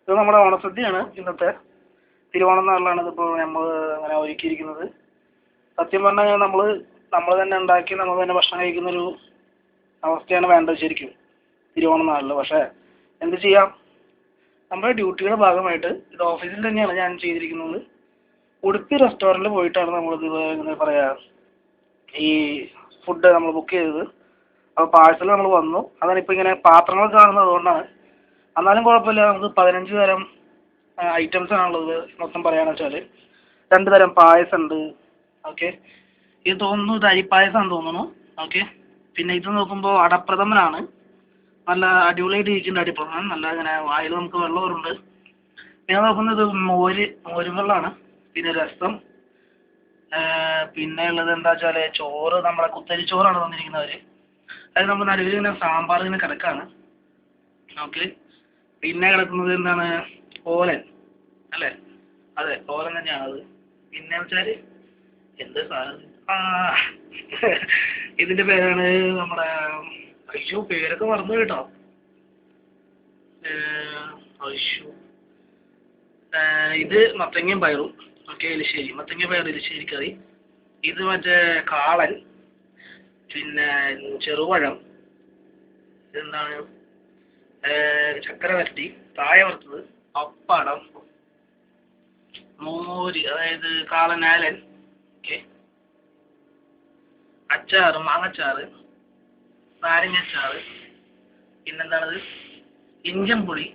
ഇത് നമ്മുടെ ഓണസദ്യയാണ് ഇന്നത്തെ. തിരുവോണം നാളിലാണ് ഇതിപ്പോൾ നമ്മൾ അങ്ങനെ ഒരുക്കിയിരിക്കുന്നത്. സത്യം പറഞ്ഞാൽ നമ്മൾ തന്നെ ഉണ്ടാക്കി നമ്മൾ തന്നെ ഭക്ഷണം കഴിക്കുന്നൊരു അവസ്ഥയാണ് വേണ്ടത് ശരിക്കും തിരുവോണം നാളിൽ. പക്ഷേ എന്ത് ചെയ്യാം, നമ്മുടെ ഡ്യൂട്ടിയുടെ ഭാഗമായിട്ട് ഇത് ഓഫീസിൽ തന്നെയാണ് ഞാൻ ചെയ്തിരിക്കുന്നത്. ഉടുപ്പി റെസ്റ്റോറൻറ്റിൽ പോയിട്ടാണ് നമ്മളിത് എന്താ പറയുക ഈ ഫുഡ് നമ്മൾ ബുക്ക് ചെയ്തത്. അപ്പോൾ പാഴ്സൽ നമ്മൾ വന്നു. അതാണ് ഇപ്പോൾ ഇങ്ങനെ പാത്രങ്ങൾ കാണുന്നത് അതുകൊണ്ടാണ്. എന്നാലും കുഴപ്പമില്ല, നമുക്ക് 15 തരം ഐറ്റംസ് ആണുള്ളത്. മൊത്തം പറയുകയാണെന്ന് വെച്ചാൽ 2 തരം പായസം ഉണ്ട്. ഓക്കെ, ഇത് തോന്നുന്നു ഇത് അരിപ്പായസമാണെന്ന് തോന്നുന്നു. ഓക്കെ, പിന്നെ ഇത് നോക്കുമ്പോൾ അടപ്രഥമനാണ്. നല്ല അടിപൊളിയായിട്ട് ഇരിക്കുന്ന അടിപ്രഥമൻ, നല്ല ഇങ്ങനെ വായിൽ നമുക്ക് വെള്ളം വരുന്നുണ്ട്. പിന്നെ നോക്കുന്നത് മോരും വെള്ളമാണ്. പിന്നെ രസം, പിന്നെ ഉള്ളത് എന്താ വെച്ചാൽ ചോറ്, നമ്മുടെ കുത്തരി ചോറാണ് തന്നിരിക്കുന്നവർ. അത് നമ്മൾ നടുവിൽ ഇങ്ങനെ സാമ്പാർ ഇങ്ങനെ കിടക്കാണ്. ഓക്കെ, പിന്നെ കിടക്കുന്നത് എന്താണ്, ഓലൻ അല്ലേ? അതെ, ഓലൻ തന്നെയാണ് അത്. പിന്നെ വെച്ചാൽ എന്ത് സാധനം, ഇതിൻ്റെ പേരാണ് നമ്മുടെ, അയ്യോ പേരൊക്കെ മറന്നു കേട്ടോ. അയ്യോ, ഇത് മത്തങ്ങയും പയറും. ഓക്കെ, എലിശ്ശേരി, മത്തങ്ങ പയർ എലിശ്ശേരി കറി. ഇത് മറ്റേ കാളൻ, പിന്നെ ചെറുപഴം, എന്താണ് ചക്കര വരട്ടി, തായ വറുത്തത്, പപ്പടം, മോര് അതായത് കാളനാലൻ, ഓക്കെ, അച്ചാറ്, മാങ്ങച്ചാറ്, നാരങ്ങച്ചാറ്, പിന്നെന്താണത് ഇഞ്ചംപുളി,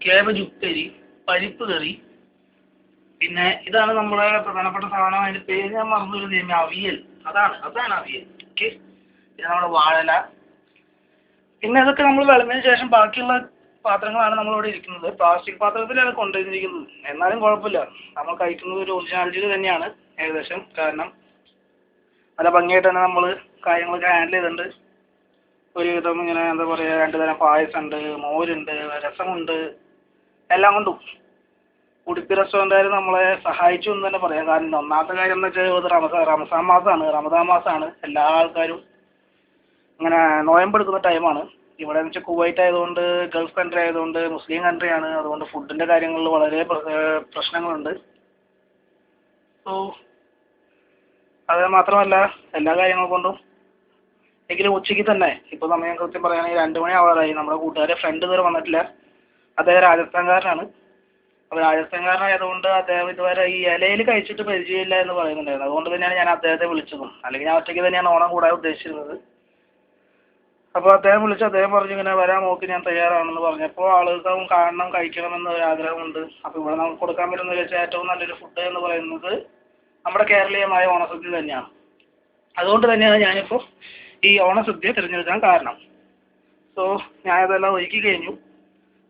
കേബജ് ഉപ്പേരി, പരിപ്പ് കറി. പിന്നെ ഇതാണ് നമ്മുടെ പ്രധാനപ്പെട്ട സാധനം. അതിൻ്റെ പേര് ഞാൻ മറന്നു വരുന്നത് അവിയൽ. അതാണ് അവിയൽ. ഓക്കെ, പിന്നെ നമ്മുടെ വാഴല. പിന്നെ അതൊക്കെ നമ്മൾ വിളമ്പിയതിന് ശേഷം ബാക്കിയുള്ള പാത്രങ്ങളാണ് നമ്മളിവിടെ ഇരിക്കുന്നത്. പ്ലാസ്റ്റിക് പാത്രത്തിലാണ് കൊണ്ടുവന്നിരിക്കുന്നത്. എന്നാലും കുഴപ്പമില്ല, നമ്മൾ കഴിക്കുന്നത് ഒരു ഒറിജിനാലിറ്റി തന്നെയാണ് ഏകദേശം. കാരണം നല്ല ഭംഗിയായിട്ട് തന്നെ നമ്മൾ കാര്യങ്ങളൊക്കെ ഹാൻഡിൽ ചെയ്തിട്ടുണ്ട്. ഒരുവിധം ഇങ്ങനെ എന്താ പറയുക, 2 തരം പായസമുണ്ട്, മോരുണ്ട്, രസമുണ്ട്, എല്ലാം കൊണ്ടും ഉടുപ്പി റെസ്റ്റോറൻറ്റുകാർ നമ്മളെ സഹായിച്ചു എന്ന് തന്നെ പറയാം. കാരണം ഒന്നാമത്തെ കാര്യം എന്ന് വെച്ചാൽ ഇത് റമദാൻ മാസമാണ്. എല്ലാ ആൾക്കാരും ഇങ്ങനെ നോയമ്പെടുക്കുന്ന ടൈമാണ്. ഇവിടെ എന്ന് വെച്ചാൽ കുവൈറ്റ് ആയതുകൊണ്ട്, ഗൾഫ് കൺട്രി ആയതുകൊണ്ട്, മുസ്ലിം കൺട്രിയാണ്. അതുകൊണ്ട് ഫുഡിൻ്റെ കാര്യങ്ങളിൽ വളരെ പ്രശ്നങ്ങളുണ്ട്. സോ അത് മാത്രമല്ല എല്ലാ കാര്യങ്ങൾ കൊണ്ടും എങ്കിലും ഉച്ചയ്ക്ക് തന്നെ, ഇപ്പോൾ സമയം കൃത്യം പറയുകയാണെങ്കിൽ 2 മണി ആവാറായി. നമ്മുടെ കൂട്ടുകാരെ ഫ്രണ്ട് ഇതുവരെ വന്നിട്ടില്ല. അദ്ദേഹം രാജസ്ഥാൻകാരനാണ്. അപ്പോൾ രാജസ്ഥാൻകാരനായതുകൊണ്ട് അദ്ദേഹം ഇതുവരെ ഈ ഇലയിൽ കഴിച്ചിട്ട് പരിചയമില്ല എന്ന് പറയുന്നുണ്ടായിരുന്നു. അതുകൊണ്ട് തന്നെയാണ് ഞാൻ അദ്ദേഹത്തെ വിളിച്ചതും. അല്ലെങ്കിൽ ഞാൻ ഒറ്റയ്ക്ക് തന്നെയാണ് ഓണം കൂടാൻ ഉദ്ദേശിച്ചിരുന്നത്. അപ്പോൾ അദ്ദേഹം വിളിച്ച് അദ്ദേഹം പറഞ്ഞു ഇങ്ങനെ വരാൻ നോക്കി, ഞാൻ തയ്യാറാണെന്ന് പറഞ്ഞപ്പോൾ ആളുകൾക്കും കാണണം, കഴിക്കണമെന്ന് ഒരു ആഗ്രഹമുണ്ട്. അപ്പോൾ ഇവിടെ നമുക്ക് കൊടുക്കാൻ പറ്റുന്ന വെച്ചാൽ ഏറ്റവും നല്ലൊരു ഫുഡ് എന്ന് പറയുന്നത് നമ്മുടെ കേരളീയമായ ഓണസദ്യ തന്നെയാണ്. അതുകൊണ്ട് തന്നെയാണ് ഞാനിപ്പോൾ ഈ ഓണസദ്യ തിരഞ്ഞെടുക്കാൻ കാരണം. സോ ഞാനതെല്ലാം ഒരുക്കി കഴിഞ്ഞു.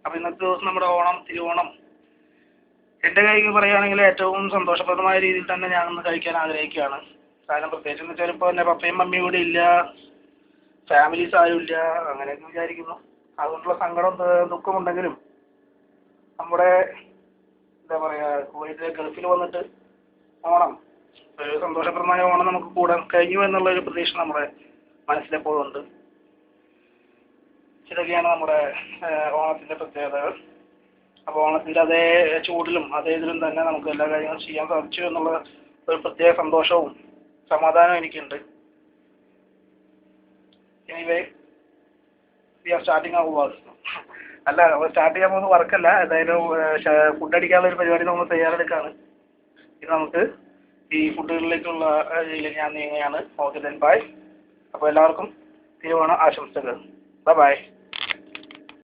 അപ്പോൾ ഇന്നത്തെ ദിവസം നമ്മുടെ തിരുവോണം എൻ്റെ കാര്യം പറയുകയാണെങ്കിൽ ഏറ്റവും സന്തോഷപ്രദമായ രീതിയിൽ തന്നെ ഞാനൊന്ന് കഴിക്കാൻ ആഗ്രഹിക്കുകയാണ്. കാരണം പ്രത്യേകിച്ച് എന്ന് വെച്ചാൽ ഇപ്പോൾ എൻ്റെ പപ്പയും മമ്മിയും കൂടി ഇല്ല, ഫാമിലീസ് ആരും ഇല്ല, അങ്ങനെയൊക്കെ വിചാരിക്കുന്നു. അതുകൊണ്ടുള്ള സങ്കടം ദുഃഖമുണ്ടെങ്കിലും നമ്മുടെ എന്താ പറയുക, കുവൈറ്റിലെ ഗൾഫിൽ വന്നിട്ട് ഓണം ഒരു സന്തോഷപ്രദമായ ഓണം നമുക്ക് കൂടാൻ കഴിഞ്ഞു എന്നുള്ളൊരു പ്രതീക്ഷ നമ്മുടെ മനസ്സിലെപ്പോഴും ഉണ്ട്. ഇതൊക്കെയാണ് നമ്മുടെ ഓണത്തിൻ്റെ പ്രത്യേകതകൾ. അപ്പോൾ ഓണത്തിൻ്റെ അതേ ചൂടിലും അതേ ഇതിലും തന്നെ നമുക്ക് എല്ലാ കാര്യങ്ങളും ചെയ്യാൻ സാധിച്ചു എന്നുള്ള ഒരു പ്രത്യേക സന്തോഷവും സമാധാനവും എനിക്കുണ്ട്. Anyway we are starting our work. അല്ല, നമ്മൾ സ്റ്റാർട്ട് ചെയ്യാൻ പോകുന്ന വർക്കല്ല, ഏതായാലും ഫുഡ് അടിക്കാനുള്ള ഒരു പരിപാടി നമ്മൾ തയ്യാറെടുക്കുകയാണ്. ഇത് നമുക്ക് ഈ ഫുഡുകളിലേക്കുള്ള ഇതിൽ ഞാൻ നീങ്ങുകയാണ്. Okay then bye. അപ്പോൾ എല്ലാവർക്കും തിരുവോണ ആശംസകൾ. ബൈ.